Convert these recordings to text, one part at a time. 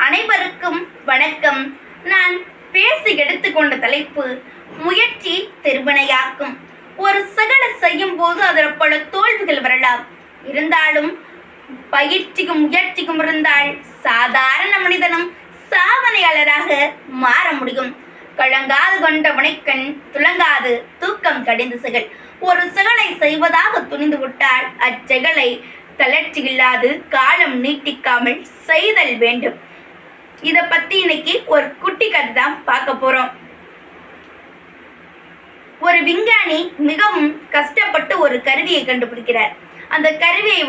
அனைவருக்கும் வணக்கம். நான் பேசி எடுத்துக்கொண்ட தலைப்பு முயற்சி திருவினையாக்கும். ஒரு சகல செய்யும் போது அதில் பல தோல்விகள் வரலாம். இருந்தாலும் பயிற்சிக்கும் முயற்சிக்கும் இருந்தால் சாதாரண மனிதனும் சாதனையாளராக மாற முடியும். கலங்காது கொண்ட வினைக்கண் துலங்காது தூக்கம் கடிந்து செயல். ஒரு செயலை செய்வதாக துணிந்து விட்டால் அச்செயலை தளர்ச்சி இல்லாது காலம் நீட்டிக்காமல் செய்தல் வேண்டும். இதை பத்தி இன்னைக்கு ஒரு குட்டி கதை தான் பார்க்க போறோம். ஒரு விஞ்ஞானி மிகவும் கஷ்டப்பட்டு ஒரு கருவியை கண்டுபிடிக்கிறார். அந்த கருவியை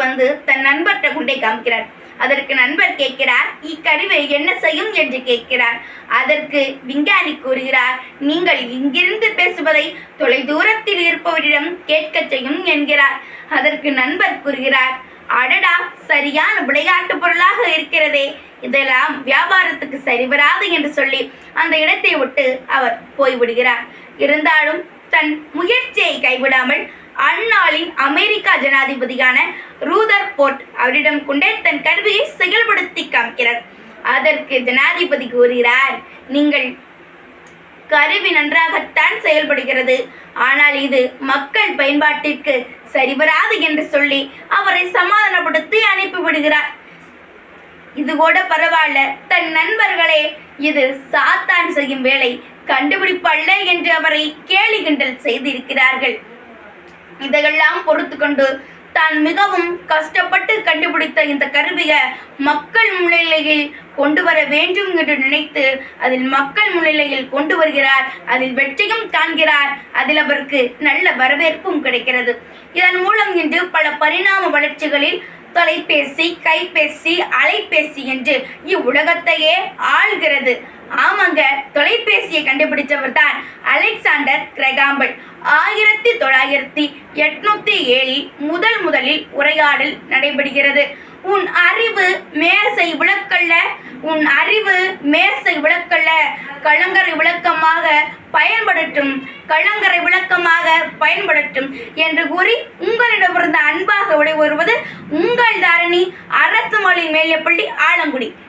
தன் நண்பர்கிட்ட கொண்டே காமிக்கிறார். அதற்கு நண்பர் கேட்கிறார், இக்கருவி என்ன செய்யும் என்று கேட்கிறார். அதற்கு விஞ்ஞானி கூறுகிறார், நீங்கள் இங்கிருந்து பேசுவதை தொலை தூரத்தில் இருப்பவரிடம் கேட்க செய்யும் என்கிறார். அதற்கு நண்பர் கூறுகிறார், அடடா, சரியான விளையாட்டு பொருளாக இருக்கிறதே, இதெல்லாம் வியாபாரத்துக்கு சரிவராது என்று சொல்லி அந்த இடத்தை விட்டு அவர் போய்விடுகிறார். இருந்தாலும் தன் முயற்சியை கைவிடாமல் அந்நாளின் அமெரிக்கா ஜனாதிபதியான ரூதர்போர்ட் அவரிடம் கொண்டே தன் கருவியை செயல்படுத்தி காமிக்கிறார். அதற்கு ஜனாதிபதி கூறுகிறார், நீங்கள் கருவி நன்றாகத்தான் செயல்படுகிறது, ஆனால் இது மக்கள் பயன்பாட்டிற்கு சரிவராது என்று சொல்லி அவரை சமாதானப்படுத்தி அனுப்பிவிடுகிறார். இது கூட பரவாயில்ல, தன் நண்பர்களே இது சாத்தான் செய்யும் வேலை, கண்டுபிடிப்பல்ல என்று அவரை கேலி கிண்டல் செய்திருக்கிறார்கள். இதையெல்லாம் பொறுத்து கொண்டு தான் மிகவும் கஷ்டப்பட்டு கண்டுபிடித்த இந்த கருவியை மக்கள் முன்னிலையில் கொண்டு வர வேண்டும் என்று நினைத்து அதில் மக்கள் முன்னிலையில் கொண்டு வருகிறார். அதில் வெற்றியும் காண்கிறார். அதில் அவருக்கு நல்ல வரவேற்பும் கிடைக்கிறது. இதன் மூலம் இன்று பல பரிணாம வளர்ச்சிகளில் தொலைபேசி, கைபேசி, அலைபேசி என்று இவ்வுலகத்தையே ஆள்கிறது. ஆமாங்க, தொலைபேசியை கண்டுபிடிச்சவர் தான் அலெக்சாண்டர் கிரகாம்பெல். 1907 முதலில் உரையாடல் நடைபெறுகிறது. உன் அறிவு மேசை விளக்கல்ல, உன் அறிவு மேசை விளக்கல்ல, கலங்கரை விளக்கமாக பயன்படட்டும், கலங்கரை விளக்கமாக பயன்படட்டும் என்று கூறி உங்களிடமிருந்து அன்பாக விடை வருவது உங்கள் தாரணி அரசு மொழி மேல்நிலைப்பள்ளி ஆலங்குடி.